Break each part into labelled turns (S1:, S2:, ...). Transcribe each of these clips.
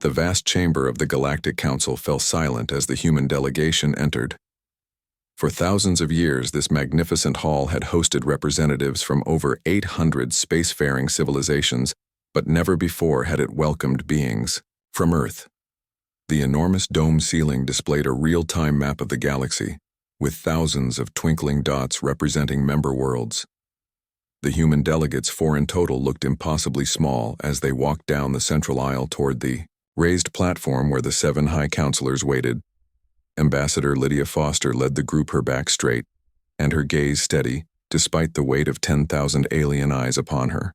S1: The vast chamber of the Galactic Council fell silent as the human delegation entered. For thousands of years, this magnificent hall had hosted representatives from over 800 spacefaring civilizations, but never before had it welcomed beings from Earth. The enormous dome ceiling displayed a real-time map of the galaxy, with thousands of twinkling dots representing member worlds. The human delegates, 4 in total, looked impossibly small as they walked down the central aisle toward the raised platform where the 7 high counselors waited. Ambassador Lydia Foster led the group, her back straight and her gaze steady, despite the weight of 10,000 alien eyes upon her.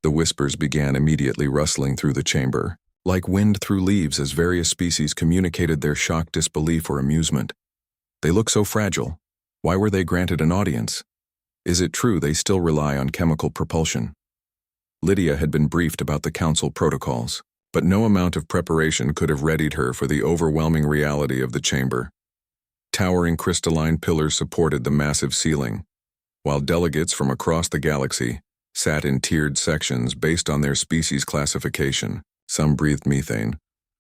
S1: The whispers began immediately rustling through the chamber, like wind through leaves, as various species communicated their shocked disbelief or amusement. They look so fragile. Why were they granted an audience? Is it true they still rely on chemical propulsion? Lydia had been briefed about the council protocols, but no amount of preparation could have readied her for the overwhelming reality of the chamber. Towering crystalline pillars supported the massive ceiling, while delegates from across the galaxy sat in tiered sections based on their species classification. Some breathed methane,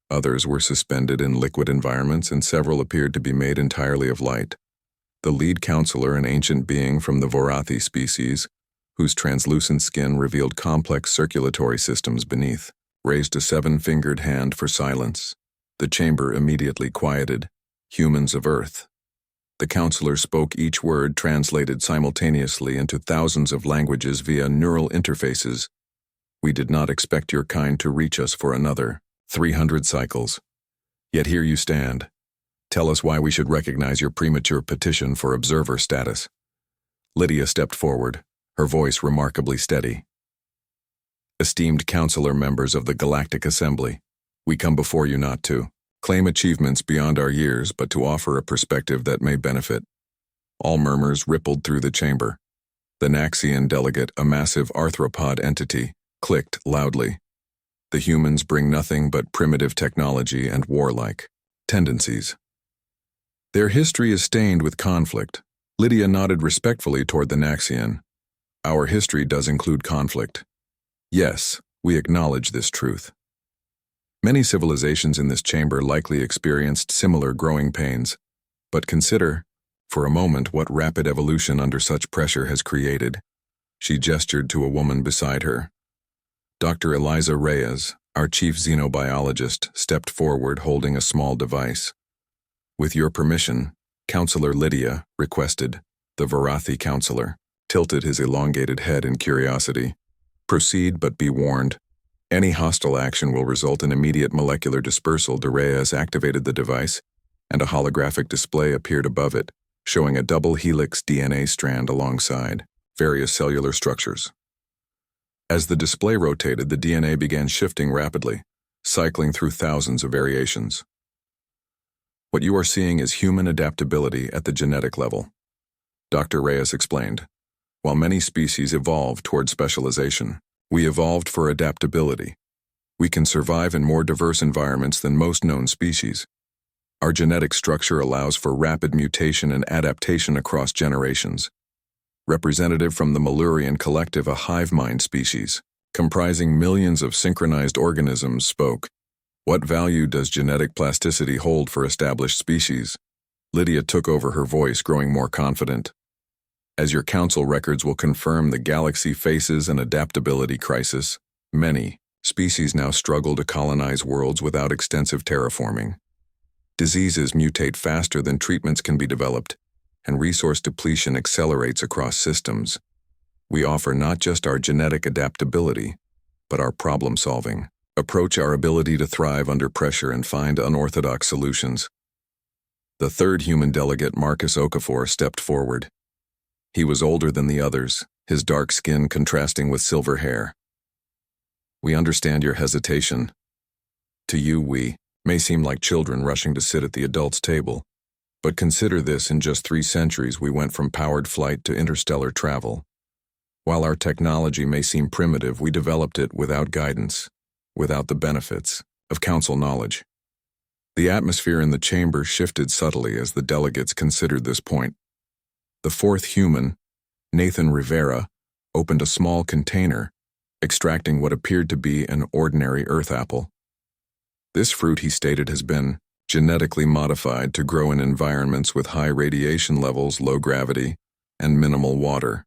S1: others were suspended in liquid environments, and several appeared to be made entirely of light. The lead counselor, an ancient being from the Vorathi species, whose translucent skin revealed complex circulatory systems beneath, raised a 7-fingered hand for silence. The chamber immediately quieted. Humans of Earth. The counselor spoke each word translated simultaneously into thousands of languages via neural interfaces. We did not expect your kind to reach us for another 300 cycles. Yet here you stand. Tell us why we should recognize your premature petition for observer status. Lydia stepped forward, her voice remarkably steady. Esteemed counselor members of the Galactic Assembly, we come before you not to claim achievements beyond our years, but to offer a perspective that may benefit. All murmurs rippled through the chamber. The Naxian delegate, a massive arthropod entity, clicked loudly. The humans bring nothing but primitive technology and warlike tendencies. Their history is stained with conflict. Lydia nodded respectfully toward the Naxian. Our history does include conflict. Yes, we acknowledge this truth. Many civilizations in this chamber likely experienced similar growing pains, but consider, for a moment, what rapid evolution under such pressure has created. She gestured to a woman beside her. Dr. Eliza Reyes, our chief xenobiologist, stepped forward holding a small device. With your permission, Counselor Lydia requested. The Vorathi counselor tilted his elongated head in curiosity. Proceed, but be warned. Any hostile action will result in immediate molecular dispersal. De Reyes activated the device, and a holographic display appeared above it, showing a double helix DNA strand alongside various cellular structures. As the display rotated, the DNA began shifting rapidly, cycling through thousands of variations. What you are seeing is human adaptability at the genetic level, Dr. Reyes explained. While many species evolve toward specialization, we evolved for adaptability. We can survive in more diverse environments than most known species. Our genetic structure allows for rapid mutation and adaptation across generations. Representative from the Malurian collective, a hive mind species, comprising millions of synchronized organisms, spoke. What value does genetic plasticity hold for established species? Lydia took over, her voice growing more confident. As your council records will confirm, the galaxy faces an adaptability crisis. Many species now struggle to colonize worlds without extensive terraforming. Diseases mutate faster than treatments can be developed, and resource depletion accelerates across systems. We offer not just our genetic adaptability, but our problem-solving approach, our ability to thrive under pressure and find unorthodox solutions. The third human delegate, Marcus Okafor, stepped forward. He was older than the others, his dark skin contrasting with silver hair. We understand your hesitation. To you, we may seem like children rushing to sit at the adults' table, but consider this: in just 3 centuries we went from powered flight to interstellar travel. While our technology may seem primitive, we developed it without guidance, without the benefits of council knowledge. The atmosphere in the chamber shifted subtly as the delegates considered this point. The fourth human, Nathan Rivera, opened a small container, extracting what appeared to be an ordinary earth apple. This fruit, he stated, has been genetically modified to grow in environments with high radiation levels, low gravity, and minimal water.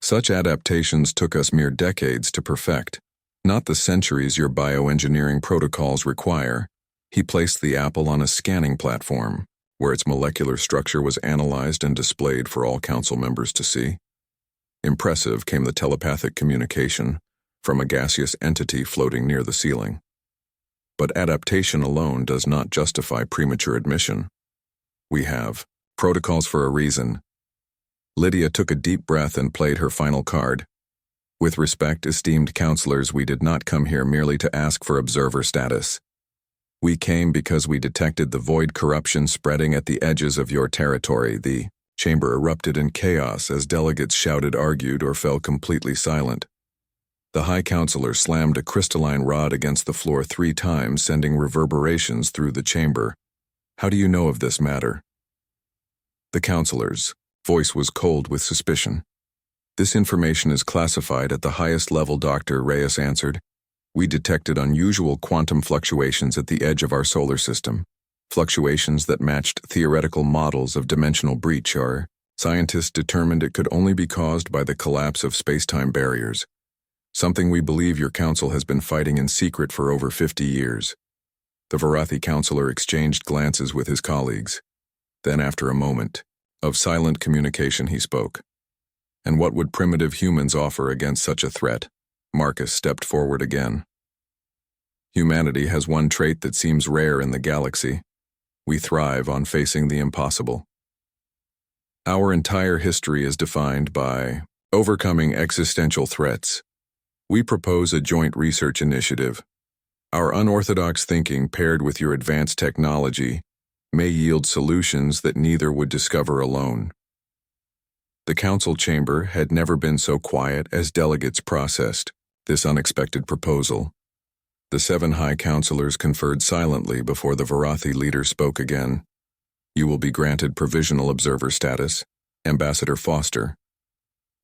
S1: Such adaptations took us mere decades to perfect, not the centuries your bioengineering protocols require. He placed the apple on a scanning platform, where its molecular structure was analyzed and displayed for all council members to see. Impressive came the telepathic communication from a gaseous entity floating near the ceiling. But adaptation alone does not justify premature admission. We have protocols for a reason. Lydia took a deep breath and played her final card. With respect, esteemed counselors, we did not come here merely to ask for observer status. We came because we detected the void corruption spreading at the edges of your territory. The chamber erupted in chaos as delegates shouted, argued, or fell completely silent. The High Counselor slammed a crystalline rod against the floor 3 times, sending reverberations through the chamber. How do you know of this matter? The Counselor's voice was cold with suspicion. This information is classified at the highest level, Dr. Reyes answered. We detected unusual quantum fluctuations at the edge of our solar system, fluctuations that matched theoretical models of dimensional breach. Our scientists determined it could only be caused by the collapse of space-time barriers, something we believe your council has been fighting in secret for over 50 years. The Varathi counselor exchanged glances with his colleagues. Then, after a moment of silent communication, he spoke. And what would primitive humans offer against such a threat? Marcus stepped forward again. Humanity has one trait that seems rare in the galaxy. We thrive on facing the impossible. Our entire history is defined by overcoming existential threats. We propose a joint research initiative. Our unorthodox thinking, paired with your advanced technology, may yield solutions that neither would discover alone. The council chamber had never been so quiet as delegates processed this unexpected proposal. The 7 high counselors conferred silently before the Varathi leader spoke again. You will be granted provisional observer status, Ambassador Foster.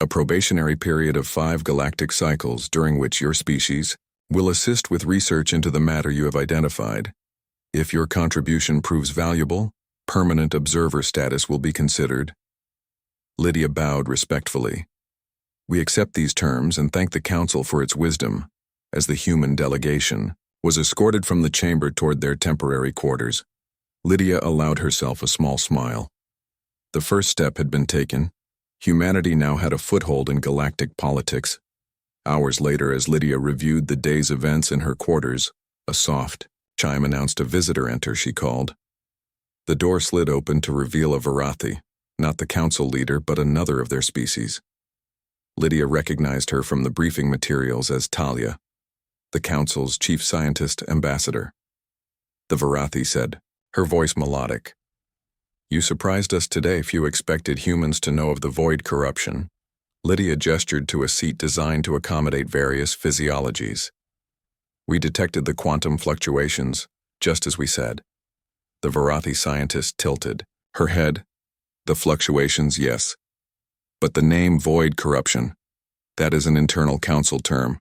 S1: A probationary period of 5 galactic cycles during which your species will assist with research into the matter you have identified. If your contribution proves valuable, permanent observer status will be considered. Lydia bowed respectfully. We accept these terms and thank the Council for its wisdom, as the human delegation was escorted from the chamber toward their temporary quarters. Lydia allowed herself a small smile. The first step had been taken. Humanity now had a foothold in galactic politics. Hours later, as Lydia reviewed the day's events in her quarters, a soft chime announced a visitor enter. She called. The door slid open to reveal a Varathi, not the council leader but another of their species. Lydia recognized her from the briefing materials as Talia, the council's chief scientist ambassador. The Varathi said, her voice melodic. You surprised us today. Few expected humans to know of the void corruption. Lydia gestured to a seat designed to accommodate various physiologies. We detected the quantum fluctuations, just as we said. The Varathi scientist tilted her head. The fluctuations, yes. But the name void corruption, that is an internal council term,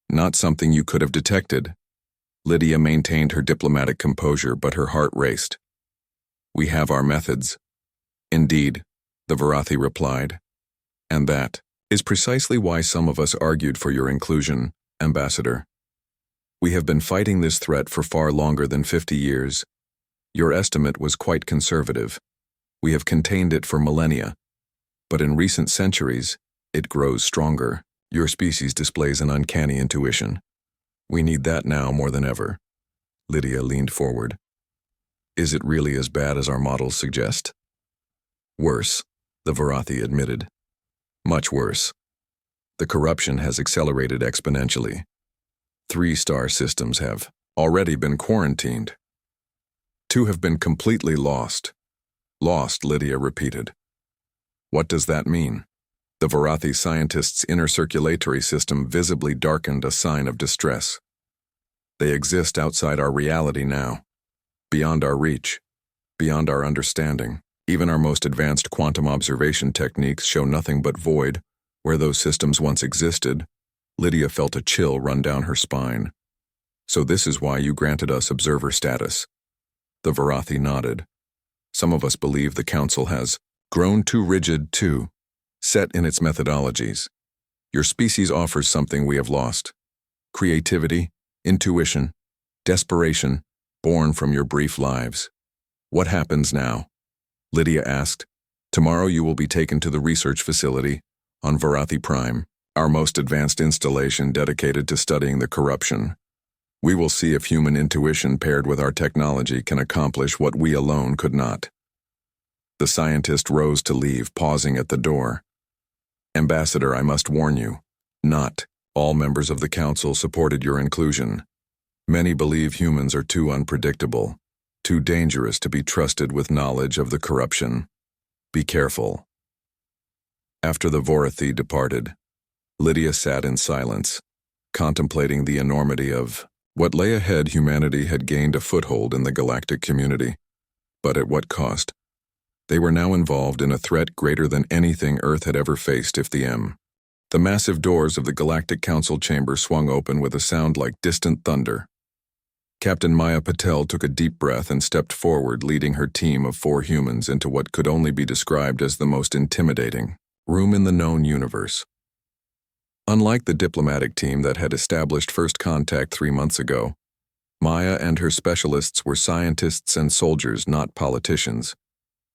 S1: not something you could have detected. Lydia maintained her diplomatic composure, but her heart raced. We have our methods. Indeed, the Varathi replied. And that is precisely why some of us argued for your inclusion, Ambassador. We have been fighting this threat for far longer than 50 years. Your estimate was quite conservative. We have contained it for millennia. But in recent centuries, it grows stronger. Your species displays an uncanny intuition. We need that now more than ever. Lydia leaned forward. Is it really as bad as our models suggest? Worse, the Varathi admitted. Much worse. The corruption has accelerated exponentially. 3-star systems have already been quarantined. 2 have been completely lost. Lost, Lydia repeated. What does that mean? The Varathi scientists' inner circulatory system visibly darkened, a sign of distress. They exist outside our reality now, beyond our reach, beyond our understanding. Even our most advanced quantum observation techniques show nothing but void where those systems once existed. Lydia felt a chill run down her spine. So this is why you granted us observer status. The Varathi nodded. Some of us believe the Council has grown too rigid, too set in its methodologies. Your species offers something we have lost. Creativity, intuition, desperation, born from your brief lives. What happens now? Lydia asked. Tomorrow you will be taken to the research facility on Varathi Prime, our most advanced installation dedicated to studying the corruption. We will see if human intuition paired with our technology can accomplish what we alone could not. The scientist rose to leave, pausing at the door. Ambassador, I must warn you, not all members of the Council supported your inclusion. Many believe humans are too unpredictable, too dangerous to be trusted with knowledge of the corruption. Be careful. After the Varathi departed, Lydia sat in silence, contemplating the enormity of what lay ahead. Humanity had gained a foothold in the galactic community, but at what cost? They were now involved in a threat greater than anything Earth had ever faced. The massive doors of the Galactic Council chamber swung open with a sound like distant thunder. Captain Maya Patel took a deep breath and stepped forward, leading her team of 4 humans into what could only be described as the most intimidating room in the known universe. Unlike the diplomatic team that had established first contact 3 months ago, Maya and her specialists were scientists and soldiers, not politicians.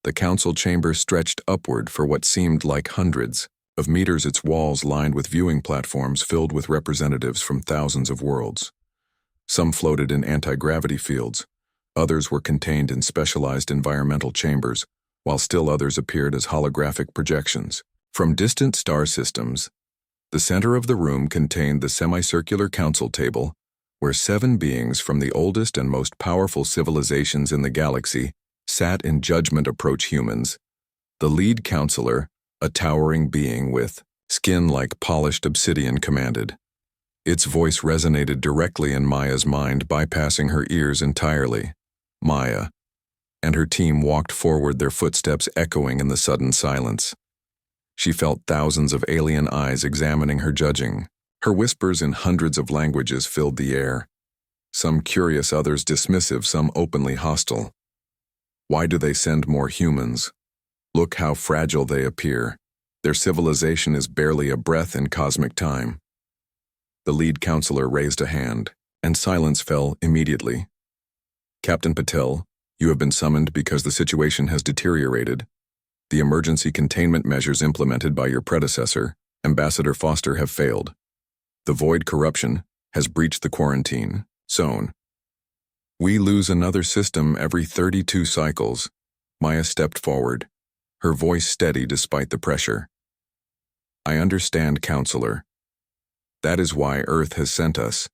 S1: The council chamber stretched upward for what seemed like hundreds of meters, its walls lined with viewing platforms filled with representatives from thousands of worlds. Some floated in anti-gravity fields, others were contained in specialized environmental chambers, while still others appeared as holographic projections. From distant star systems, the center of the room contained the semicircular council table, where 7 beings from the oldest and most powerful civilizations in the galaxy sat in judgment. Approach humans. The lead counselor, a towering being with skin like polished obsidian, commanded. Its voice resonated directly in Maya's mind, bypassing her ears entirely. Maya and her team walked forward, their footsteps echoing in the sudden silence. She felt thousands of alien eyes examining her, judging. Her whispers in hundreds of languages filled the air. Some curious, others dismissive, some openly hostile. Why do they send more humans? Look how fragile they appear. Their civilization is barely a breath in cosmic time. The lead counselor raised a hand, and silence fell immediately. Captain Patel, you have been summoned because the situation has deteriorated. The emergency containment measures implemented by your predecessor, Ambassador Foster, have failed. The void corruption has breached the quarantine zone. We lose another system every 32 cycles. Maya stepped forward, her voice steady despite the pressure. I understand, Counselor. That is why Earth has sent us.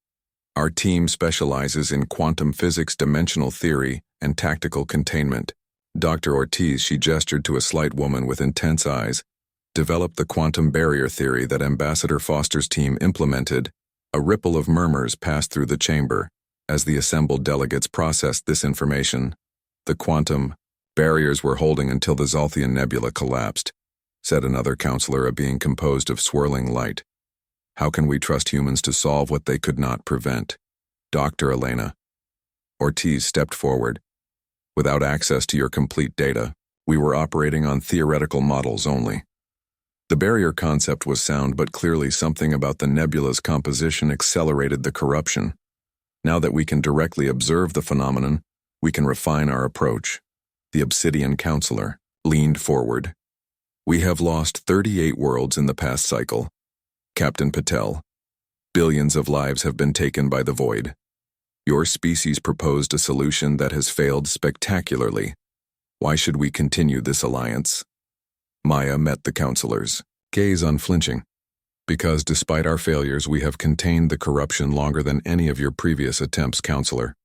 S1: Our team specializes in quantum physics, dimensional theory, and tactical containment. Dr. Ortiz, she gestured to a slight woman with intense eyes, developed the quantum barrier theory that Ambassador Foster's team implemented. A ripple of murmurs passed through the chamber as the assembled delegates processed this information. The quantum barriers were holding until the Zolthian Nebula collapsed, said another counselor, a being composed of swirling light. How can we trust humans to solve what they could not prevent? Dr. Elena. Ortiz stepped forward. Without access to your complete data, we were operating on theoretical models only. The barrier concept was sound, but clearly something about the nebula's composition accelerated the corruption. Now that we can directly observe the phenomenon, we can refine our approach. The Obsidian Counselor leaned forward. We have lost 38 worlds in the past cycle. Captain Patel, billions of lives have been taken by the void. Your species proposed a solution that has failed spectacularly. Why should we continue this alliance? Maya met the counselor's gaze unflinching. Because despite our failures, we have contained the corruption longer than any of your previous attempts, Counselor.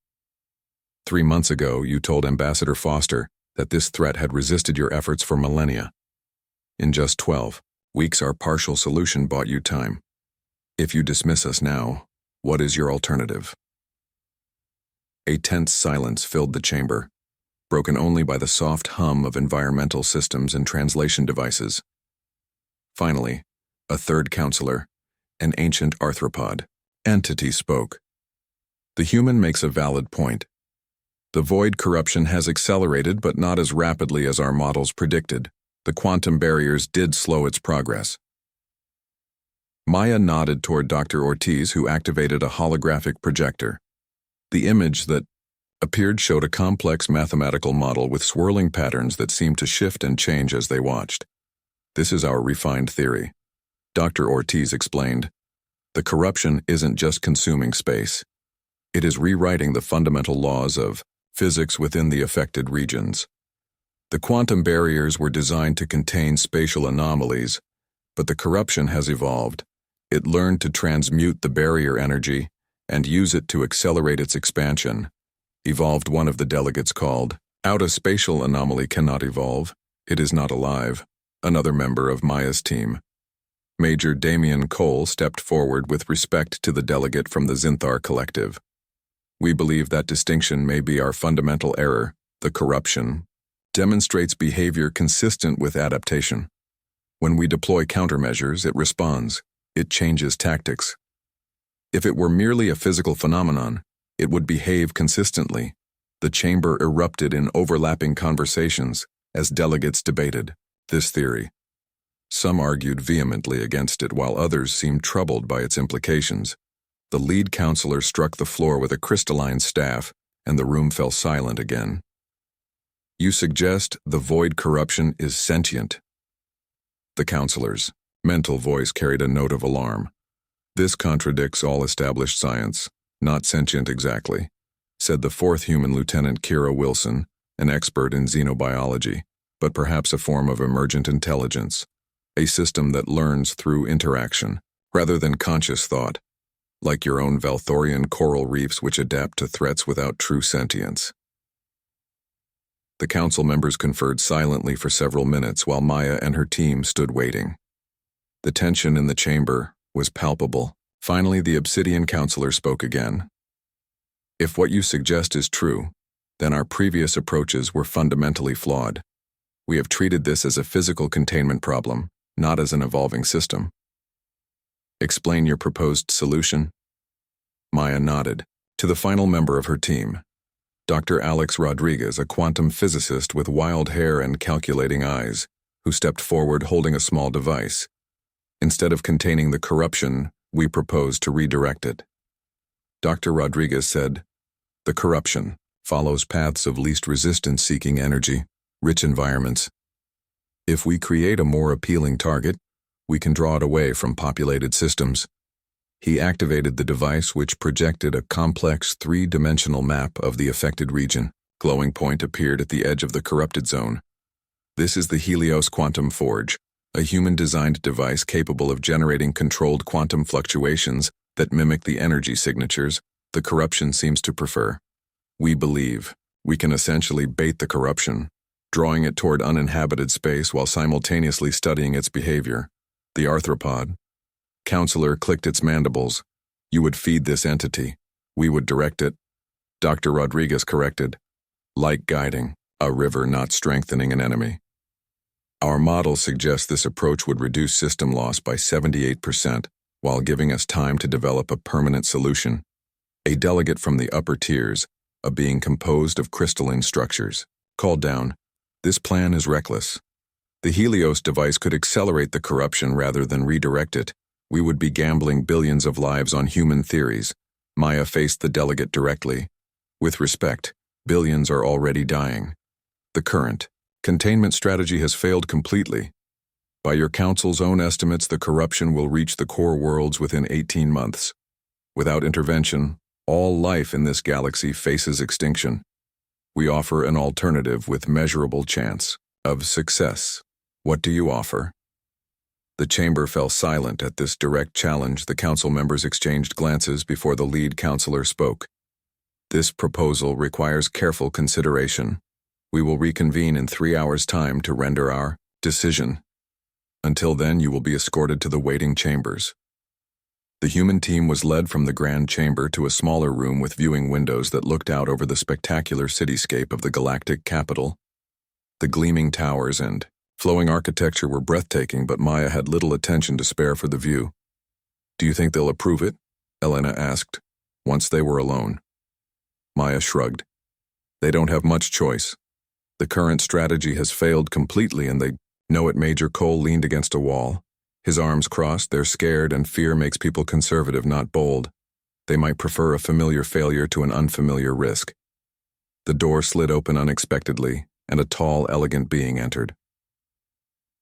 S1: 3 months ago, you told Ambassador Foster that this threat had resisted your efforts for millennia. In just 12 weeks, our partial solution bought you time. If you dismiss us now, what is your alternative? A tense silence filled the chamber, broken only by the soft hum of environmental systems and translation devices. Finally, a third counselor, an ancient arthropod entity, spoke. The human makes a valid point. The void corruption has accelerated, but not as rapidly as our models predicted. The quantum barriers did slow its progress. Maya nodded toward Dr. Ortiz, who activated a holographic projector. The image that appeared showed a complex mathematical model with swirling patterns that seemed to shift and change as they watched. This is our refined theory. Dr. Ortiz explained. The corruption isn't just consuming space. It is rewriting the fundamental laws of physics within the affected regions. The quantum barriers were designed to contain spatial anomalies, but the corruption has evolved. It learned to transmute the barrier energy and use it to accelerate its expansion. Evolved, one of the delegates called out. A spatial anomaly cannot evolve. It is not alive. Another member of Maya's team, Major Damian Cole, stepped forward with respect to the delegate from the Zinthar Collective. We believe that distinction may be our fundamental error. The corruption demonstrates behavior consistent with adaptation. When we deploy countermeasures, it responds. It changes tactics. If it were merely a physical phenomenon, it would behave consistently. The chamber erupted in overlapping conversations as delegates debated this theory. Some argued vehemently against it, while others seemed troubled by its implications. The lead counselor struck the floor with a crystalline staff, and the room fell silent again. You suggest the void corruption is sentient? The counselor's mental voice carried a note of alarm. This contradicts all established science. Not sentient exactly, said the fourth human Lieutenant Kira Wilson, an expert in xenobiology, but perhaps a form of emergent intelligence, a system that learns through interaction, rather than conscious thought, like your own Valthorian coral reefs which adapt to threats without true sentience. The council members conferred silently for several minutes while Maya and her team stood waiting. The tension in the chamber was palpable. Finally, the Obsidian counselor spoke again. If what you suggest is true, then our previous approaches were fundamentally flawed. We have treated this as a physical containment problem, not as an evolving system. Explain your proposed solution? Maya nodded to the final member of her team, Dr. Alex Rodriguez, a quantum physicist with wild hair and calculating eyes, who stepped forward holding a small device. Instead of containing the corruption, we propose to redirect it. Dr. Rodriguez said, the corruption follows paths of least resistance seeking energy, rich environments. If we create a more appealing target, we can draw it away from populated systems. He activated the device, which projected a complex three-dimensional map of the affected region. Glowing point appeared at the edge of the corrupted zone. This is the Helios Quantum Forge, a human-designed device capable of generating controlled quantum fluctuations that mimic the energy signatures the corruption seems to prefer. We believe we can essentially bait the corruption, drawing it toward uninhabited space while simultaneously studying its behavior. The arthropod counselor clicked its mandibles. You would feed this entity. We would direct it. Dr. Rodriguez corrected. Like guiding a river, not strengthening an enemy. Our model suggests this approach would reduce system loss by 78% while giving us time to develop a permanent solution. A delegate from the upper tiers, a being composed of crystalline structures, called down. This plan is reckless. The Helios device could accelerate the corruption rather than redirect it. We would be gambling billions of lives on human theories. Maya faced the delegate directly. With respect, billions are already dying. The current containment strategy has failed completely. By your council's own estimates, the corruption will reach the core worlds within 18 months. Without intervention, all life in this galaxy faces extinction. We offer an alternative with measurable chance of success. What do you offer? The chamber fell silent at this direct challenge. The council members exchanged glances before the lead counselor spoke. This proposal requires careful consideration. We will reconvene in 3 hours' time to render our decision. Until then, you will be escorted to the waiting chambers. The human team was led from the grand chamber to a smaller room with viewing windows that looked out over the spectacular cityscape of the galactic capital. The gleaming towers and flowing architecture were breathtaking, but Maya had little attention to spare for the view. Do you think they'll approve it? Elena asked. Once they were alone, Maya shrugged. They don't have much choice. The current strategy has failed completely and they know it. Major Cole leaned against a wall. His arms crossed. They're scared and fear makes people conservative, not bold. They might prefer a familiar failure to an unfamiliar risk. The door slid open unexpectedly, and a tall, elegant being entered.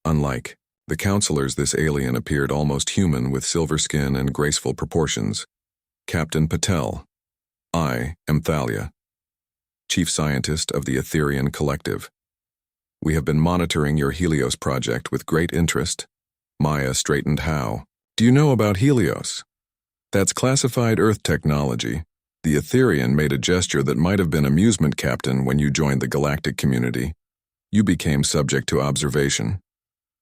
S1: Unlike the counselors, this alien appeared almost human with silver skin and graceful proportions. Captain Patel. I am Thalia, Chief Scientist of the Etherian Collective. We have been monitoring your Helios project with great interest. Maya straightened. How? Do you know about Helios? That's classified Earth technology. The Etherian made a gesture that might have been amusement, Captain. When you joined the galactic community, you became subject to observation.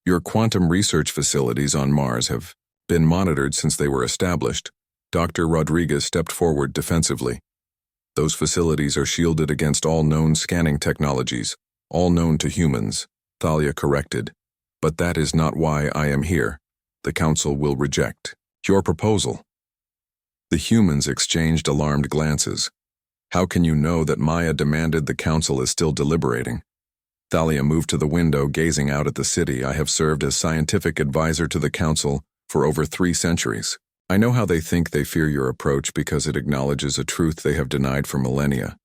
S1: Your quantum research facilities on Mars have been monitored since they were established. Dr. Rodriguez stepped forward defensively. Those facilities are shielded against all known scanning technologies, all known to humans, Thalia corrected. But that is not why I am here. The Council will reject your proposal. The humans exchanged alarmed glances. How can you know that? Maya demanded. The Council is still deliberating. Thalia moved to the window, gazing out at the city. I have served as scientific advisor to the Council for over 3 centuries. I know how they think. They fear your approach because it acknowledges a truth they have denied for millennia.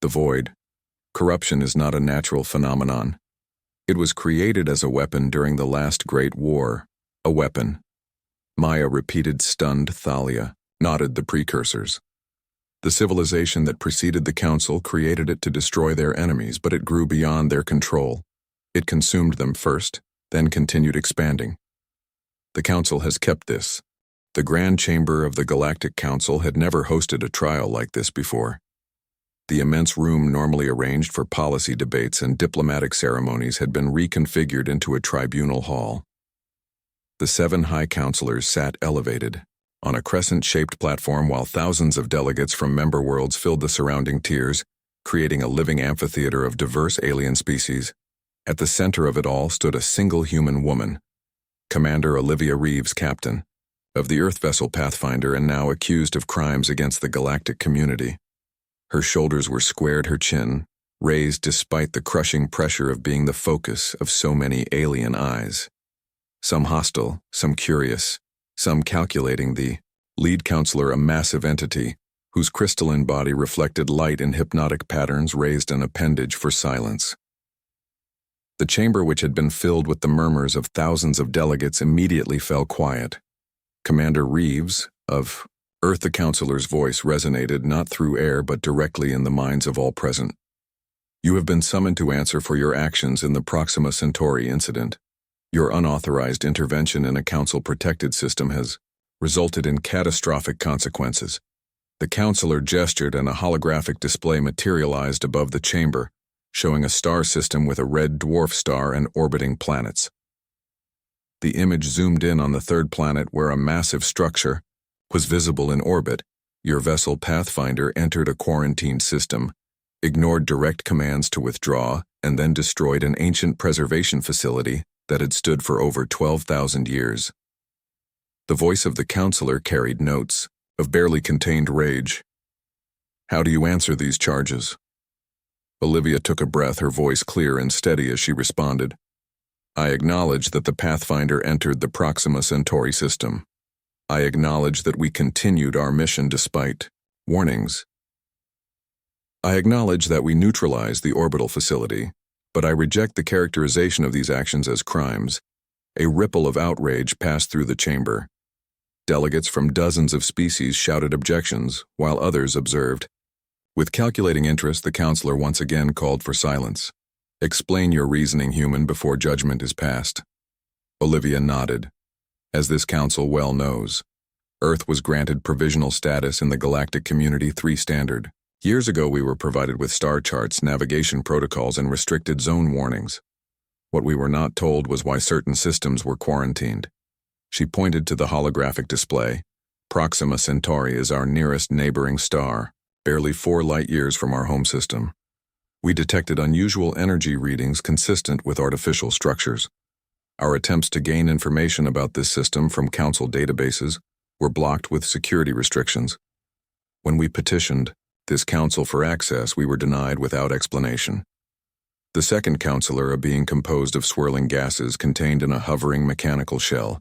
S1: The void. Corruption is not a natural phenomenon. It was created as a weapon during the last Great War. A weapon. Maya repeated, stunned. Thalia nodded. The precursors. The civilization that preceded the Council created it to destroy their enemies, but it grew beyond their control. It consumed them first, then continued expanding. The Council has kept this. The Grand Chamber of the Galactic Council had never hosted a trial like this before. The immense room normally arranged for policy debates and diplomatic ceremonies had been reconfigured into a tribunal hall. The 7 high counselors sat elevated on a crescent-shaped platform while thousands of delegates from member worlds filled the surrounding tiers, creating a living amphitheater of diverse alien species. At the center of it all stood a single human woman, Commander Olivia Reeves, captain of the Earth vessel Pathfinder and now accused of crimes against the galactic community. Her shoulders were squared, her chin raised despite the crushing pressure of being the focus of so many alien eyes. Some hostile, some curious, some calculating. The lead counselor, a massive entity whose crystalline body reflected light in hypnotic patterns, raised an appendage for silence. The chamber, which had been filled with the murmurs of thousands of delegates, immediately fell quiet. Commander Reeves of Earth, the counselor's voice resonated not through air but directly in the minds of all present. You have been summoned to answer for your actions in the Proxima Centauri incident. Your unauthorized intervention in a council-protected system has resulted in catastrophic consequences. The counselor gestured and a holographic display materialized above the chamber, showing a star system with a red dwarf star and orbiting planets. The image zoomed in on the 3rd planet where a massive structure was visible in orbit. Your vessel Pathfinder entered a quarantined system, ignored direct commands to withdraw, and then destroyed an ancient preservation facility that had stood for over 12,000 years. The voice of the counselor carried notes of barely contained rage. How do you answer these charges? Olivia took a breath, her voice clear and steady as she responded. I acknowledge that the Pathfinder entered the Proxima Centauri system. I acknowledge that we continued our mission despite warnings. I acknowledge that we neutralized the orbital facility, but I reject the characterization of these actions as crimes. A ripple of outrage passed through the chamber. Delegates from dozens of species shouted objections, while others observed. With calculating interest, the counselor once again called for silence. Explain your reasoning, human, before judgment is passed. Olivia nodded. As this council well knows, Earth was granted provisional status in the Galactic Community 3 standard. Years ago, we were provided with star charts, navigation protocols, and restricted zone warnings. What we were not told was why certain systems were quarantined. She pointed to the holographic display. Proxima Centauri is our nearest neighboring star, barely 4 light-years from our home system. We detected unusual energy readings consistent with artificial structures. Our attempts to gain information about this system from Council databases were blocked with security restrictions. When we petitioned this council for access, we were denied without explanation. The second counselor, a being composed of swirling gases contained in a hovering mechanical shell.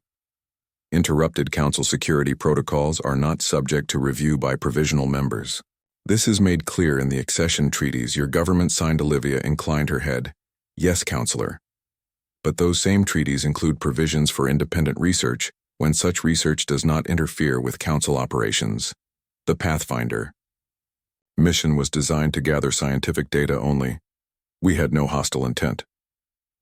S1: Interrupted council security protocols are not subject to review by provisional members. This is made clear in the accession treaties your government signed. Olivia inclined her head. Yes, counselor. But those same treaties include provisions for independent research when such research does not interfere with council operations. The Pathfinder mission was designed to gather scientific data only. We had no hostile intent.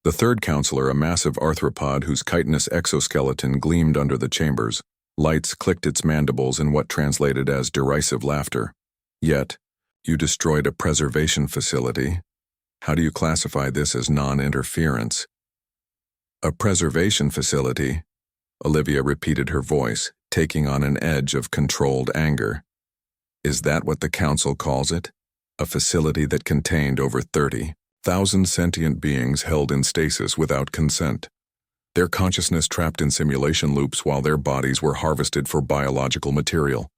S1: The third counselor, a massive arthropod whose chitinous exoskeleton gleamed under the chambers, lights clicked its mandibles in what translated as derisive laughter. Yet, you destroyed a preservation facility. How do you classify this as non-interference? A preservation facility? Olivia repeated, her voice taking on an edge of controlled anger. Is that what the council calls it? A facility that contained over 30,000 sentient beings held in stasis without consent. Their consciousness trapped in simulation loops while their bodies were harvested for biological material.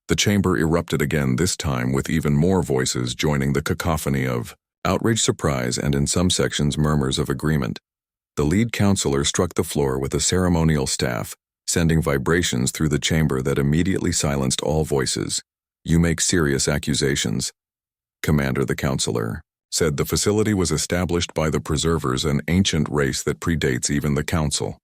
S1: The chamber erupted again, this time with even more voices joining the cacophony of outrage, surprise, and in some sections murmurs of agreement. The lead counselor struck the floor with a ceremonial staff, sending vibrations through the chamber that immediately silenced all voices. You make serious accusations. Commander, the counselor said the facility was established by the Preservers, an ancient race that predates even the council.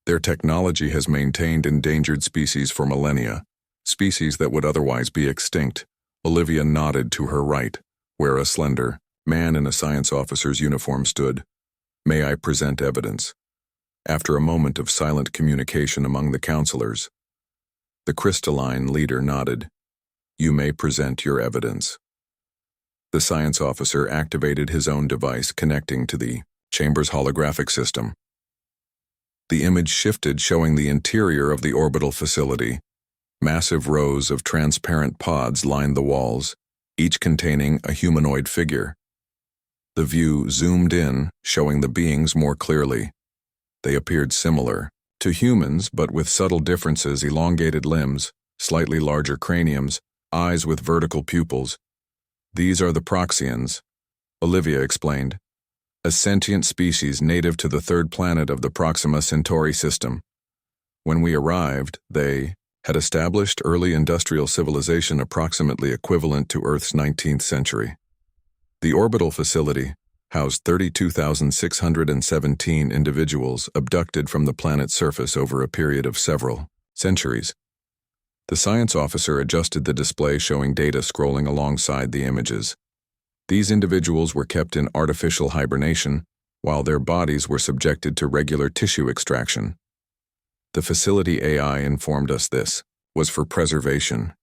S1: Their technology has maintained endangered species for millennia, species that would otherwise be extinct. Olivia nodded to her right, where a slender man in a science officer's uniform stood. May I present evidence? After a moment of silent communication among the counselors, the crystalline leader nodded. You may present your evidence. The science officer activated his own device connecting to the chamber's holographic system. The image shifted, showing the interior of the orbital facility. Massive rows of transparent pods lined the walls, each containing a humanoid figure. The view zoomed in, showing the beings more clearly. They appeared similar to humans, but with subtle differences: elongated limbs, slightly larger craniums, eyes with vertical pupils. These are the Proxians, Olivia explained, a sentient species native to the third planet of the Proxima Centauri system. When we arrived, they had established early industrial civilization approximately equivalent to Earth's 19th century. The orbital facility housed 32,617 individuals abducted from the planet's surface over a period of several centuries. The science officer adjusted the display, showing data scrolling alongside the images. These individuals were kept in artificial hibernation, while their bodies were subjected to regular tissue extraction. The facility AI informed us this was for preservation,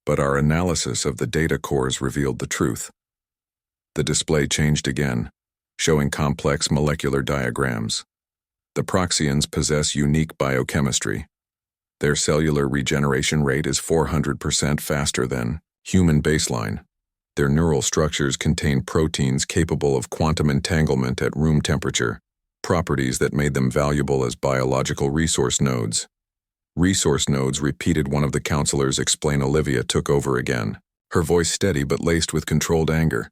S1: but our analysis of the data cores revealed the truth. The display changed again, showing complex molecular diagrams. The Proxians possess unique biochemistry. Their cellular regeneration rate is 400% faster than human baseline. Their neural structures contain proteins capable of quantum entanglement at room temperature, properties that made them valuable as biological resource nodes. Resource nodes, repeated one of the counselors explain. Olivia took over again, her voice steady but laced with controlled anger.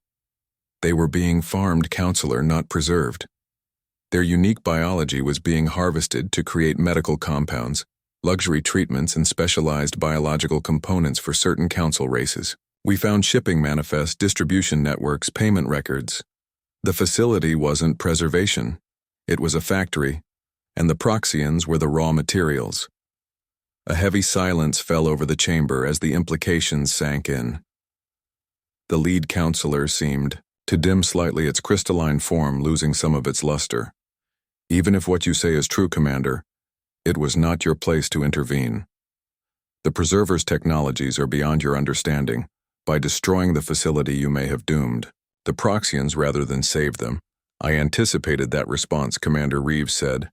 S1: They were being farmed, counselor, not preserved. Their unique biology was being harvested to create medical compounds, luxury treatments, and specialized biological components for certain council races. We found shipping manifests, distribution networks, payment records. The facility wasn't preservation. It was a factory, and the Proxians were the raw materials. A heavy silence fell over the chamber as the implications sank in. The lead counselor seemed to dim slightly, its crystalline form losing some of its luster. Even if what you say is true, Commander, it was not your place to intervene. The Preserver's technologies are beyond your understanding. By destroying the facility, you may have doomed the Proxians rather than saved them. I anticipated that response, Commander Reeves said.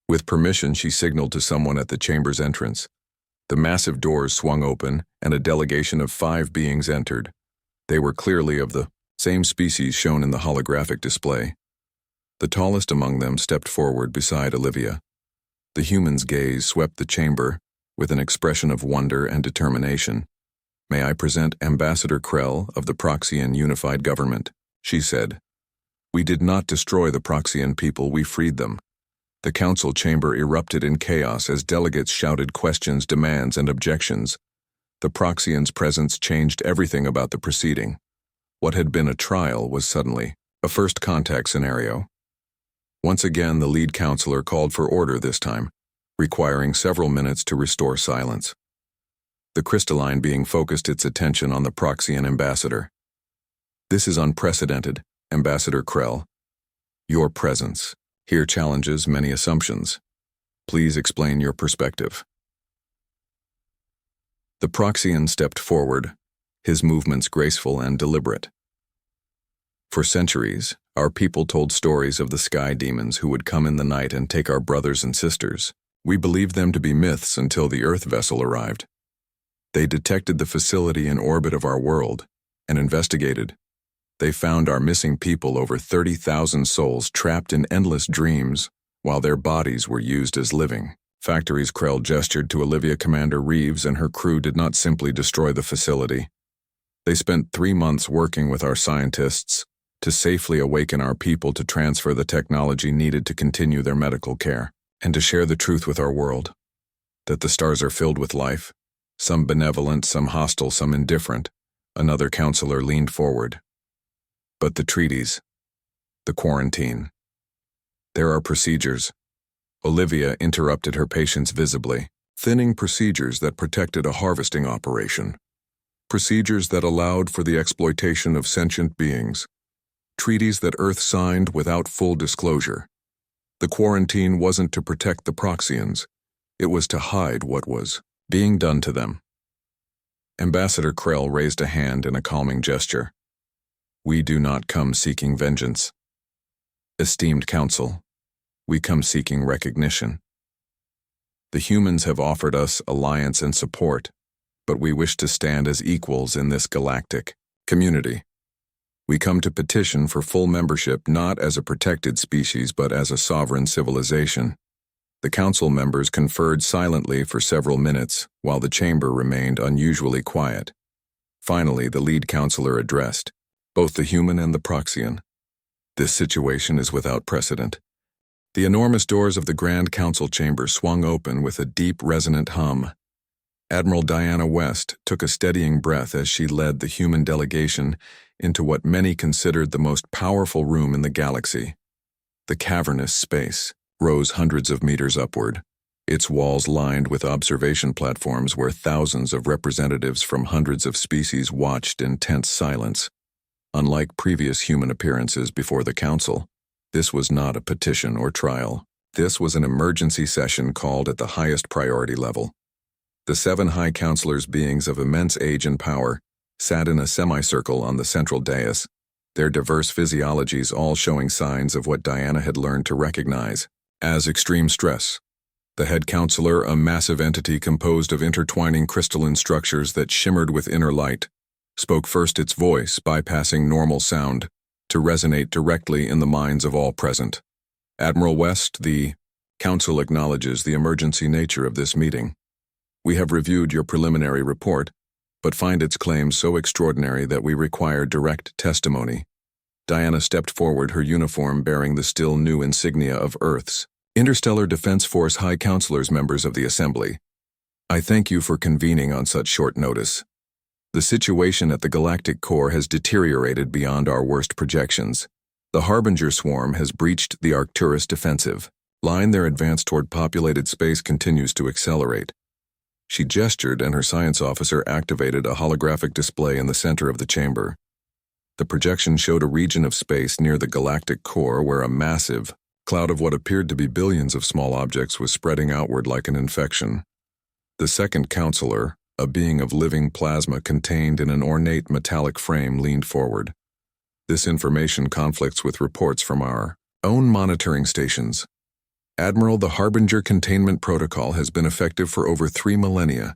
S1: With permission, she signaled to someone at the chamber's entrance. The massive doors swung open, and a delegation of 5 beings entered. They were clearly of the same species shown in the holographic display. The tallest among them stepped forward beside Olivia. The human's gaze swept the chamber with an expression of wonder and determination. "May I present Ambassador Krell of the Proxian Unified Government," she said. "We did not destroy the Proxian people, we freed them." The council chamber erupted in chaos as delegates shouted questions, demands, and objections. The Proxians' presence changed everything about the proceeding. What had been a trial was suddenly a first contact scenario. Once again, the lead counselor called for order this time, requiring several minutes to restore silence. The crystalline being focused its attention on the Proxian ambassador. "This is unprecedented, Ambassador Krell. Your presence here challenges many assumptions. Please explain your perspective." The Proxian stepped forward, his movements graceful and deliberate. "For centuries, our people told stories of the sky demons who would come in the night and take our brothers and sisters. We believed them to be myths until the Earth vessel arrived. They detected the facility in orbit of our world and investigated. They found our missing people, over 30,000 souls trapped in endless dreams while their bodies were used as living factories." Krell gestured to Olivia. "Commander Reeves and her crew did not simply destroy the facility. They spent 3 months working with our scientists to safely awaken our people, to transfer the technology needed to continue their medical care, and to share the truth with our world, that the stars are filled with life, some benevolent, some hostile, some indifferent." Another counselor leaned forward. "But the treaties, the quarantine, there are procedures." Olivia interrupted her patience visibly. "Thinning procedures that protected a harvesting operation. Procedures that allowed for the exploitation of sentient beings. Treaties that Earth signed without full disclosure. The quarantine wasn't to protect the Proxians, it was to hide what was being done to them." Ambassador Krell raised a hand in a calming gesture. "We do not come seeking vengeance. Esteemed Council, we come seeking recognition. The humans have offered us alliance and support, but we wish to stand as equals in this galactic community. We come to petition for full membership, not as a protected species but as a sovereign civilization." The council members conferred silently for several minutes while the chamber remained unusually quiet. Finally, the lead counselor addressed both the human and the Proxian. "This situation is without precedent." The enormous doors of the Grand Council chamber swung open with a deep, resonant hum. Admiral Diana West took a steadying breath as she led the human delegation into what many considered the most powerful room in the galaxy. The cavernous space rose hundreds of meters upward, its walls lined with observation platforms where thousands of representatives from hundreds of species watched in tense silence. Unlike previous human appearances before the council, this was not a petition or trial. This was an emergency session called at the highest priority level. The 7 high counselors, beings of immense age and power, sat in a semicircle on the central dais, their diverse physiologies all showing signs of what Diana had learned to recognize as extreme stress. The head counselor, a massive entity composed of intertwining crystalline structures that shimmered with inner light, spoke first, its voice bypassing normal sound to resonate directly in the minds of all present. "Admiral West, the Council acknowledges the emergency nature of this meeting. We have reviewed your preliminary report, but find its claims so extraordinary that we require direct testimony." Diana stepped forward, her uniform bearing the still new insignia of Earth's Interstellar Defense Force High Counselors. "Members of the Assembly, I thank you for convening on such short notice. The situation at the galactic core has deteriorated beyond our worst projections. The Harbinger swarm has breached the Arcturus defensive line. Their advance toward populated space continues to accelerate." She gestured, and her science officer activated a holographic display in the center of the chamber. The projection showed a region of space near the galactic core where a massive cloud of what appeared to be billions of small objects was spreading outward like an infection. The second counselor, a being of living plasma contained in an ornate metallic frame, leaned forward. "This information conflicts with reports from our own monitoring stations. Admiral, the Harbinger containment protocol has been effective for over 3 millennia.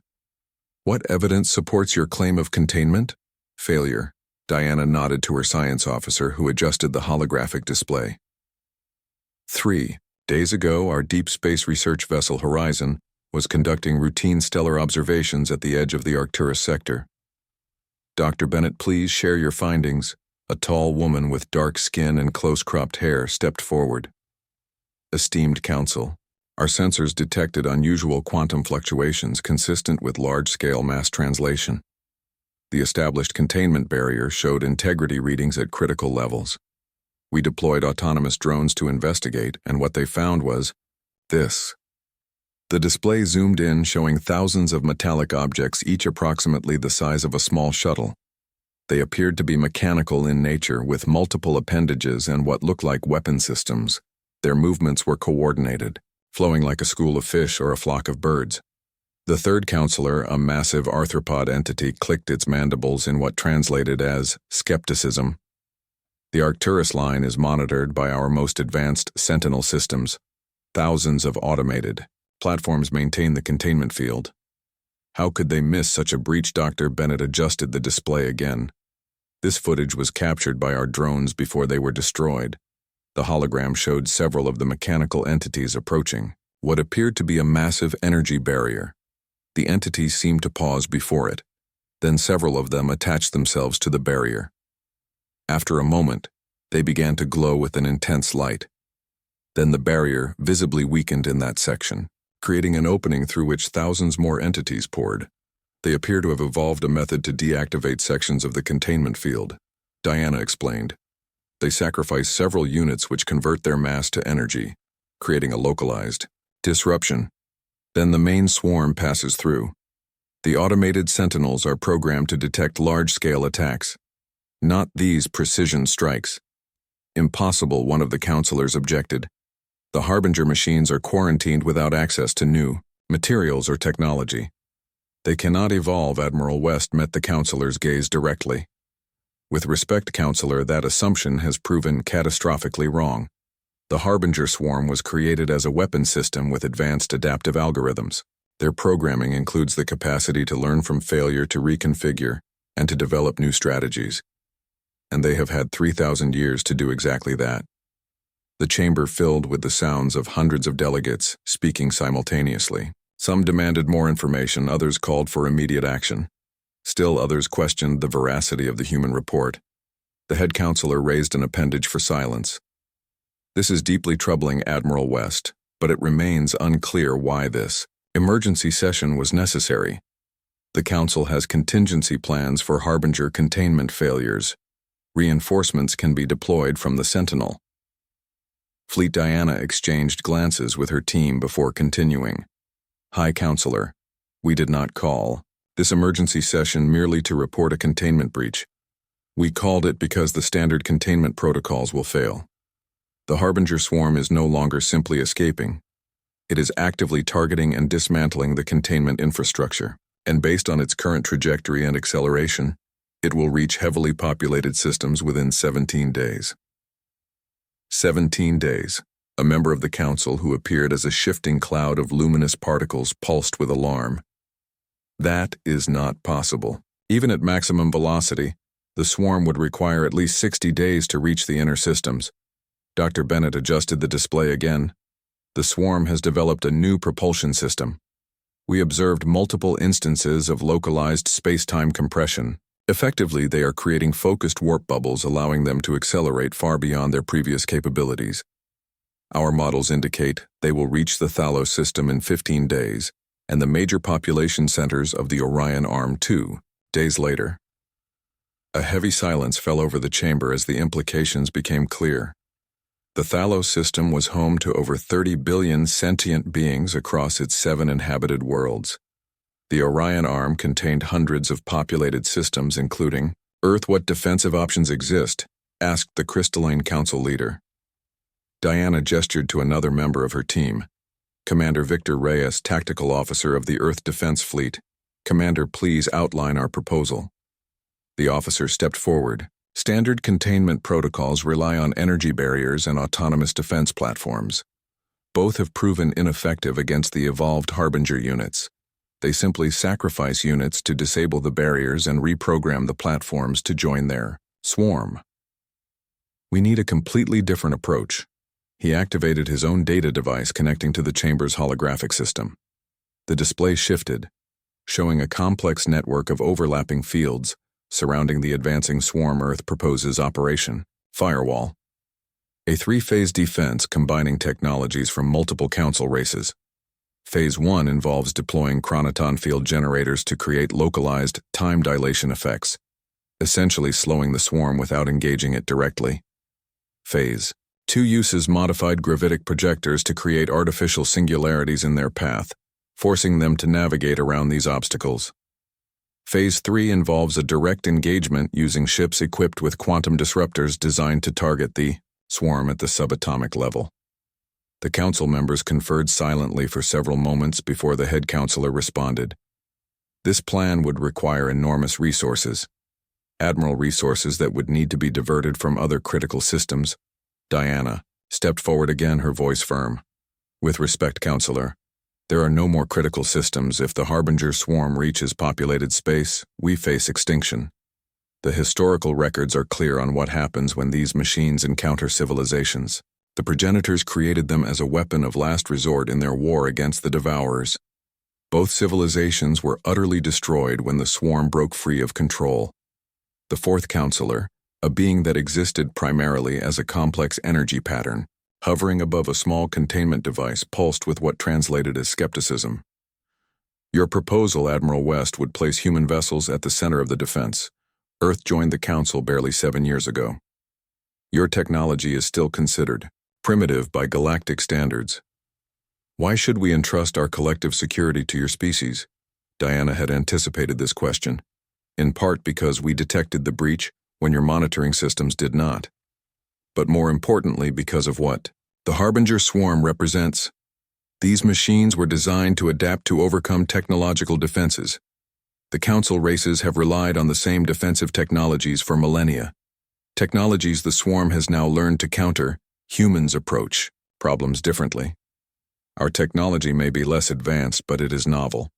S1: What evidence supports your claim of containment?" "Failure." Diana nodded to her science officer, who adjusted the holographic display. 3 days ago, our deep space research vessel Horizon was conducting routine stellar observations at the edge of the Arcturus sector. Dr. Bennett, please share your findings. A tall woman with dark skin and close-cropped hair stepped forward. Esteemed Council, our sensors detected unusual quantum fluctuations consistent with large-scale mass translation. The established containment barrier showed integrity readings at critical levels. We deployed autonomous drones to investigate, and what they found was this. The display zoomed in, showing thousands of metallic objects, each approximately the size of a small shuttle. They appeared to be mechanical in nature, with multiple appendages and what looked like weapon systems. Their movements were coordinated, flowing like a school of fish or a flock of birds. The third counselor, a massive arthropod entity, clicked its mandibles in what translated as skepticism. The Arcturus line is monitored by our most advanced Sentinel systems. Thousands of automated platforms maintain the containment field. How could they miss such a breach? Dr. Bennett adjusted the display again. This footage was captured by our drones before they were destroyed. The hologram showed several of the mechanical entities approaching what appeared to be a massive energy barrier. The entities seemed to pause before it. Then several of them attached themselves to the barrier. After a moment, they began to glow with an intense light. Then the barrier visibly weakened in that section, creating an opening through which thousands more entities poured. They appear to have evolved a method to deactivate sections of the containment field, Diana explained. They sacrifice several units which convert their mass to energy, creating a localized disruption. Then the main swarm passes through. The automated sentinels are programmed to detect large-scale attacks. Not these precision strikes. Impossible, one of the counselors objected. The Harbinger machines are quarantined without access to new materials or technology. They cannot evolve. Admiral West met the counselor's gaze directly. With respect, Counselor, that assumption has proven catastrophically wrong. The Harbinger swarm was created as a weapon system with advanced adaptive algorithms. Their programming includes the capacity to learn from failure, to reconfigure, and to develop new strategies. And they have had 3,000 years to do exactly that. The chamber filled with the sounds of hundreds of delegates speaking simultaneously. Some demanded more information, others called for immediate action. Still others questioned the veracity of the human report. The head counselor raised an appendage for silence. This is deeply troubling, Admiral West, but it remains unclear why this emergency session was necessary. The Council has contingency plans for Harbinger containment failures. Reinforcements can be deployed from the Sentinel. Fleet Diana exchanged glances with her team before continuing. High Counselor, we did not call this emergency session merely to report a containment breach. We called it because the standard containment protocols will fail. The Harbinger swarm is no longer simply escaping. It is actively targeting and dismantling the containment infrastructure, and based on its current trajectory and acceleration, it will reach heavily populated systems within 17 days. 17 days. A member of the Council who appeared as a shifting cloud of luminous particles pulsed with alarm. That is not possible. Even at maximum velocity, the swarm would require at least 60 days to reach the inner systems. Dr. Bennett adjusted the display again. The swarm has developed a new propulsion system. We observed multiple instances of localized space-time compression. Effectively, they are creating focused warp bubbles, allowing them to accelerate far beyond their previous capabilities. Our models indicate they will reach the Thalos system in 15 days, and the major population centers of the Orion Arm 2 days later. A heavy silence fell over the chamber as the implications became clear. The Thalos system was home to over 30 billion sentient beings across its 7 inhabited worlds. The Orion Arm contained hundreds of populated systems, including Earth. What defensive options exist? Asked the Crystalline Council leader. Diana gestured to another member of her team, Commander Victor Reyes, Tactical Officer of the Earth Defense Fleet. Commander, please outline our proposal. The officer stepped forward. Standard containment protocols rely on energy barriers and autonomous defense platforms. Both have proven ineffective against the evolved Harbinger units. They simply sacrifice units to disable the barriers and reprogram the platforms to join their swarm. We need a completely different approach. He activated his own data device connecting to the chamber's holographic system. The display shifted, showing a complex network of overlapping fields, surrounding the advancing swarm. Earth proposes Operation Firewall, a three-phase defense combining technologies from multiple council races. Phase 1 involves deploying chronoton field generators to create localized time dilation effects, essentially slowing the swarm without engaging it directly. Phase 2 uses modified gravitic projectors to create artificial singularities in their path, forcing them to navigate around these obstacles. Phase 3 involves a direct engagement using ships equipped with quantum disruptors designed to target the swarm at the subatomic level. The council members conferred silently for several moments before the head counselor responded. This plan would require enormous resources, admiral resources that would need to be diverted from other critical systems. Diana stepped forward again, her voice firm. With respect, counselor, there are no more critical systems. If the Harbinger swarm reaches populated space, we face extinction. The historical records are clear on what happens when these machines encounter civilizations. The progenitors created them as a weapon of last resort in their war against the Devourers. Both civilizations were utterly destroyed when the swarm broke free of control. The fourth counselor, a being that existed primarily as a complex energy pattern, hovering above a small containment device, pulsed with what translated as skepticism. Your proposal, Admiral West, would place human vessels at the center of the defense. Earth joined the Council barely 7 years ago. Your technology is still considered primitive by galactic standards. Why should we entrust our collective security to your species? Diana had anticipated this question, in part because we detected the breach when your monitoring systems did not. But more importantly, because of what the Harbinger swarm represents. These machines were designed to adapt to overcome technological defenses. The Council races have relied on the same defensive technologies for millennia. Technologies the swarm has now learned to counter. Humans approach problems differently. Our technology may be less advanced, but it is novel.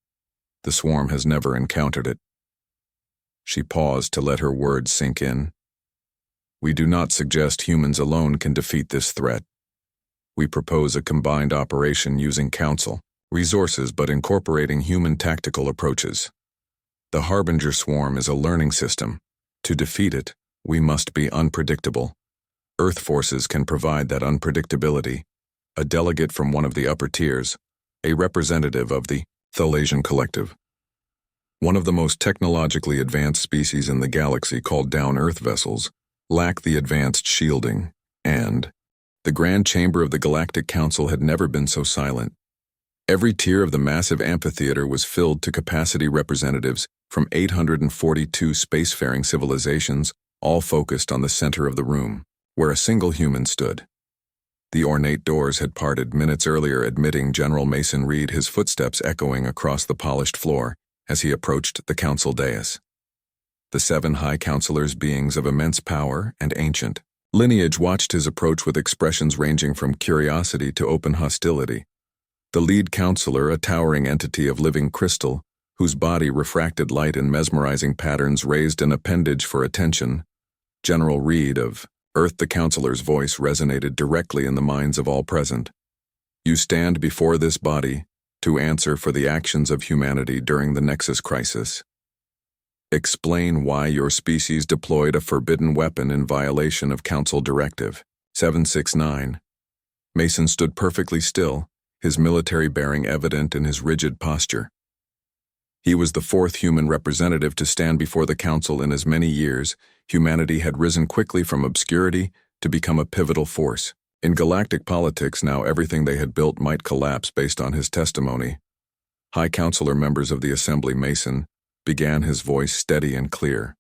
S1: The swarm has never encountered it. She paused to let her words sink in. We do not suggest humans alone can defeat this threat. We propose a combined operation using Council resources but incorporating human tactical approaches. The Harbinger swarm is a learning system. To defeat it, we must be unpredictable. Earth forces can provide that unpredictability. A delegate from one of the upper tiers, a representative of the Thalasian Collective, one of the most technologically advanced species in the galaxy, called down Earth vessels, lack the advanced shielding, and the Grand Chamber of the Galactic Council had never been so silent. Every tier of the massive amphitheater was filled to capacity. Representatives from 842 spacefaring civilizations, all focused on the center of the room, where a single human stood. The ornate doors had parted minutes earlier, admitting General Mason Reed, his footsteps echoing across the polished floor as he approached the council dais. The 7 high counselors, beings of immense power and ancient lineage, watched his approach with expressions ranging from curiosity to open hostility. The lead counselor, a towering entity of living crystal, whose body refracted light in mesmerizing patterns, raised an appendage for attention. General Reed of Earth. The counselor's voice resonated directly in the minds of all present. You stand before this body to answer for the actions of humanity during the Nexus crisis. Explain why your species deployed a forbidden weapon in violation of Council Directive 769. Mason stood perfectly still, his military bearing evident in his rigid posture. He was the 4th human representative to stand before the Council in as many years. Humanity had risen quickly from obscurity to become a pivotal force. In galactic politics now, everything they had built might collapse based on his testimony. High Counselor members of the Assembly, Mason began, his voice steady and clear.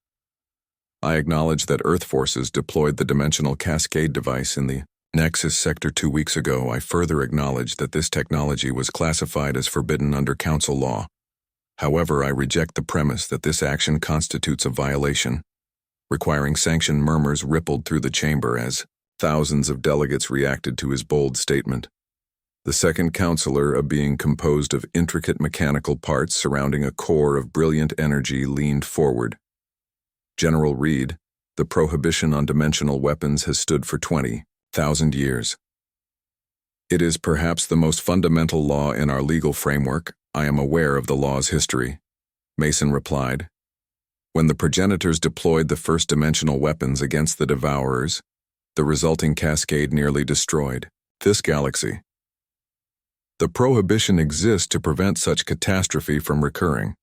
S1: I acknowledge that Earth forces deployed the dimensional cascade device in the Nexus sector 2 weeks ago. I further acknowledge that this technology was classified as forbidden under Council law. However, I reject the premise that this action constitutes a violation. Requiring sanction. Murmurs rippled through the chamber as thousands of delegates reacted to his bold statement. The second counselor, a being composed of intricate mechanical parts surrounding a core of brilliant energy, leaned forward. General Reed, the prohibition on dimensional weapons has stood for 20,000 years. It is perhaps the most fundamental law in our legal framework. I am aware of the law's history, Mason replied. When the progenitors deployed the first-dimensional weapons against the Devourers, the resulting cascade nearly destroyed this galaxy. The prohibition exists to prevent such catastrophe from recurring.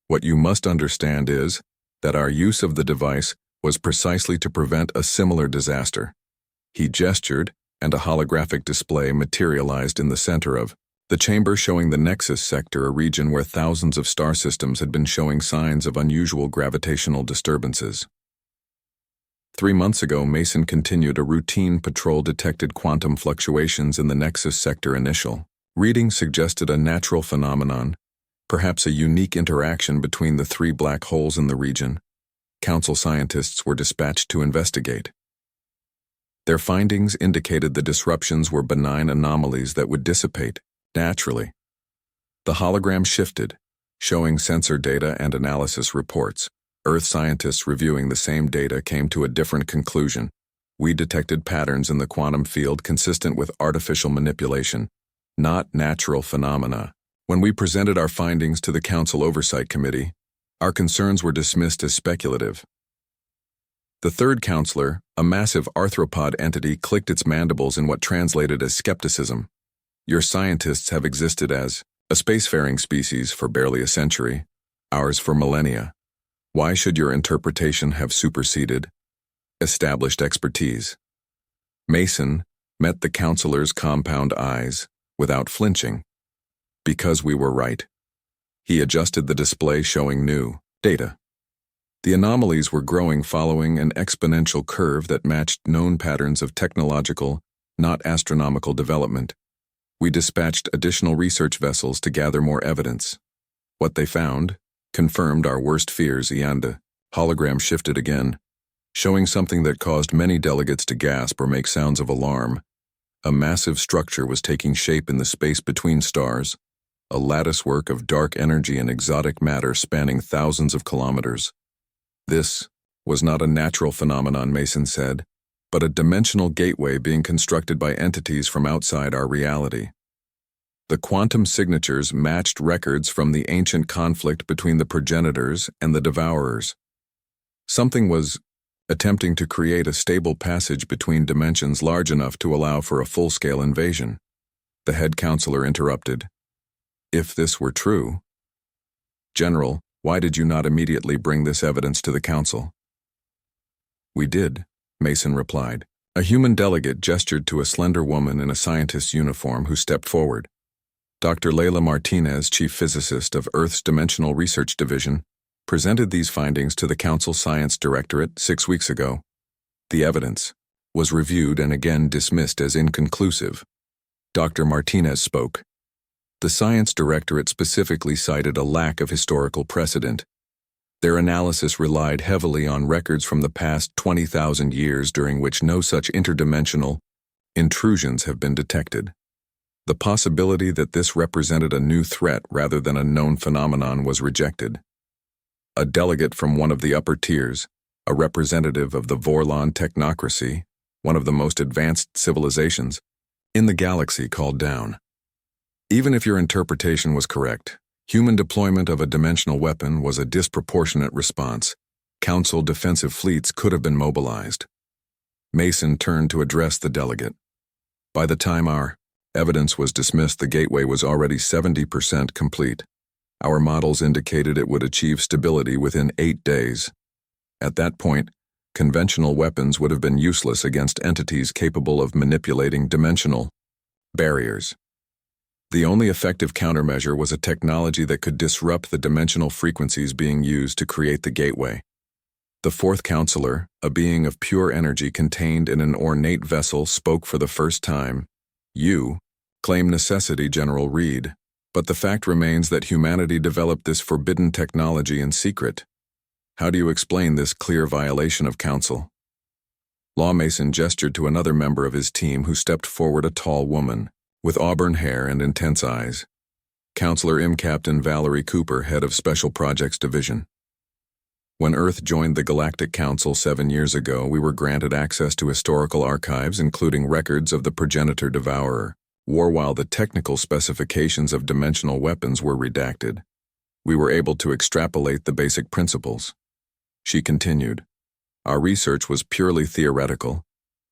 S1: What you must understand is that our use of the device was precisely to prevent a similar disaster. He gestured, and a holographic display materialized in the center of the chamber, showing the Nexus sector, a region where thousands of star systems had been showing signs of unusual gravitational disturbances. 3 months ago, Mason continued a routine patrol, detected quantum fluctuations in the Nexus sector. Initial readings suggested a natural phenomenon, perhaps a unique interaction between the 3 black holes in the region. Council scientists were dispatched to investigate. Their findings indicated the disruptions were benign anomalies that would dissipate naturally. The hologram shifted, showing sensor data and analysis reports. Earth scientists reviewing the same data came to a different conclusion. We detected patterns in the quantum field consistent with artificial manipulation, not natural phenomena. When we presented our findings to the Council Oversight Committee, our concerns were dismissed as speculative. The third counselor, a massive arthropod entity, clicked its mandibles in what translated as skepticism. Your scientists have existed as a spacefaring species for barely a century, ours for millennia. Why should your interpretation have superseded established expertise? Mason met the counselor's compound eyes without flinching. Because we were right. He adjusted the display, showing new data. The anomalies were growing, following an exponential curve that matched known patterns of technological, not astronomical development. We dispatched additional research vessels to gather more evidence. What they found confirmed our worst fears. The hologram shifted again, showing something that caused many delegates to gasp or make sounds of alarm. A massive structure was taking shape in the space between stars, a latticework of dark energy and exotic matter spanning thousands of kilometers. This was not a natural phenomenon, Mason said, but a dimensional gateway being constructed by entities from outside our reality. The quantum signatures matched records from the ancient conflict between the progenitors and the Devourers. Something was attempting to create a stable passage between dimensions large enough to allow for a full-scale invasion. The head counselor interrupted. If this were true, General, why did you not immediately bring this evidence to the council? We did, Mason replied. A human delegate gestured to a slender woman in a scientist's uniform who stepped forward. Dr. Leila Martinez, chief physicist of Earth's Dimensional Research Division, presented these findings to the Council Science Directorate 6 weeks ago. The evidence was reviewed and again dismissed as inconclusive. Dr. Martinez spoke. The Science Directorate specifically cited a lack of historical precedent. Their analysis relied heavily on records from the past 20,000 years during which no such interdimensional intrusions have been detected. The possibility that this represented a new threat rather than a known phenomenon was rejected. A delegate from one of the upper tiers, a representative of the Vorlon technocracy, one of the most advanced civilizations in the galaxy, called down. Even if your interpretation was correct, human deployment of a dimensional weapon was a disproportionate response. Council defensive fleets could have been mobilized. Mason turned to address the delegate. By the time our evidence was dismissed, the gateway was already 70% complete. Our models indicated it would achieve stability within 8 days. At that point, conventional weapons would have been useless against entities capable of manipulating dimensional barriers. The only effective countermeasure was a technology that could disrupt the dimensional frequencies being used to create the gateway. The fourth counselor, a being of pure energy contained in an ornate vessel, spoke for the first time. You claim necessity, General Reed, but the fact remains that humanity developed this forbidden technology in secret. How do you explain this clear violation of council? Lawmason gestured to another member of his team who stepped forward, a tall woman with auburn hair and intense eyes. Counselor M. Captain Valerie Cooper, head of Special Projects Division. When Earth joined the Galactic Council 7 years ago, we were granted access to historical archives, including records of the progenitor Devourer War, while the technical specifications of dimensional weapons were redacted. We were able to extrapolate the basic principles. She continued. Our research was purely theoretical,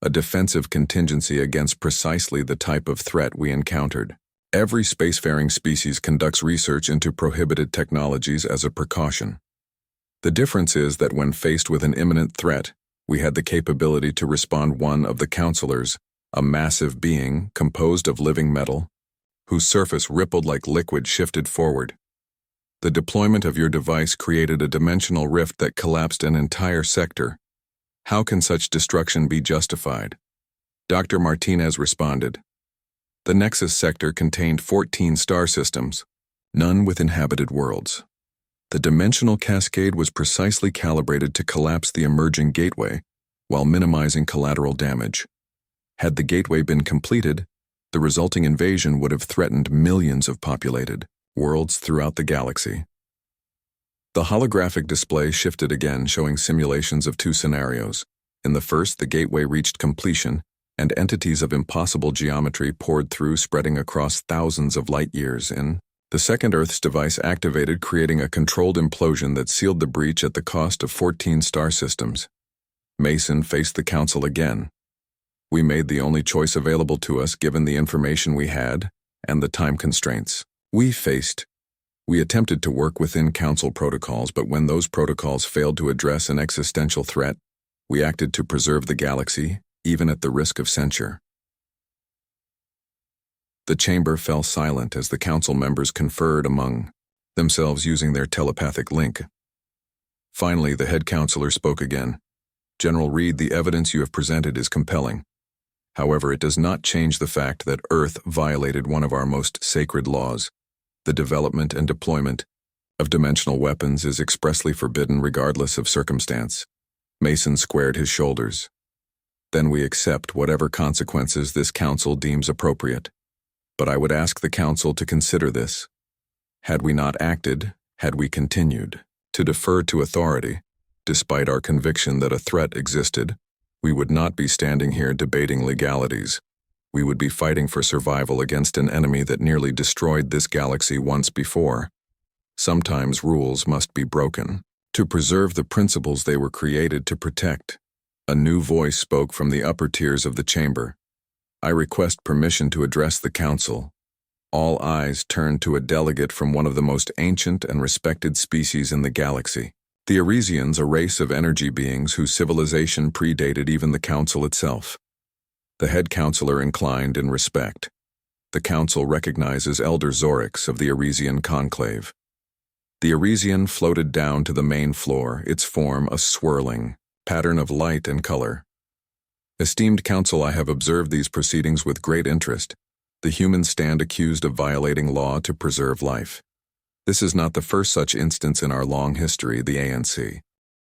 S1: a defensive contingency against precisely the type of threat we encountered. Every spacefaring species conducts research into prohibited technologies as a precaution. The difference is that when faced with an imminent threat, we had the capability to respond. One of the counselors, a massive being composed of living metal, whose surface rippled like liquid, shifted forward. The deployment of your device created a dimensional rift that collapsed an entire sector. How can such destruction be justified? Dr. Martinez responded. The Nexus sector contained 14 star systems, none with inhabited worlds. The dimensional cascade was precisely calibrated to collapse the emerging gateway while minimizing collateral damage. Had the gateway been completed, the resulting invasion would have threatened millions of populated worlds throughout the galaxy. The holographic display shifted again, showing simulations of two scenarios. In the first, the gateway reached completion, and entities of impossible geometry poured through, spreading across thousands of light years. In the second, Earth's device activated, creating a controlled implosion that sealed the breach at the cost of 14 star systems. Mason faced the Council again. We made the only choice available to us given the information we had and the time constraints. We attempted to work within Council protocols, but when those protocols failed to address an existential threat, we acted to preserve the galaxy, even at the risk of censure. The chamber fell silent as the Council members conferred among themselves using their telepathic link. Finally, the head counselor spoke again. General Reed, the evidence you have presented is compelling. However, it does not change the fact that Earth violated one of our most sacred laws. The development and deployment of dimensional weapons is expressly forbidden regardless of circumstance. Mason squared his shoulders. Then we accept whatever consequences this council deems appropriate. But I would ask the council to consider this. Had we not acted, had we continued to defer to authority, despite our conviction that a threat existed, we would not be standing here debating legalities. We would be fighting for survival against an enemy that nearly destroyed this galaxy once before. Sometimes rules must be broken to preserve the principles they were created to protect. A new voice spoke from the upper tiers of the chamber. I request permission to address the council. All eyes turned to a delegate from one of the most ancient and respected species in the galaxy. The Arisians, a race of energy beings whose civilization predated even the council itself. The head counselor inclined in respect. The council recognizes Elder Zorix of the Arisian conclave. The Arisian floated down to the main floor, its form a swirling pattern of light and color. Esteemed council, I have observed these proceedings with great interest. The humans stand accused of violating law to preserve life. This is not the first such instance in our long history, the ANC.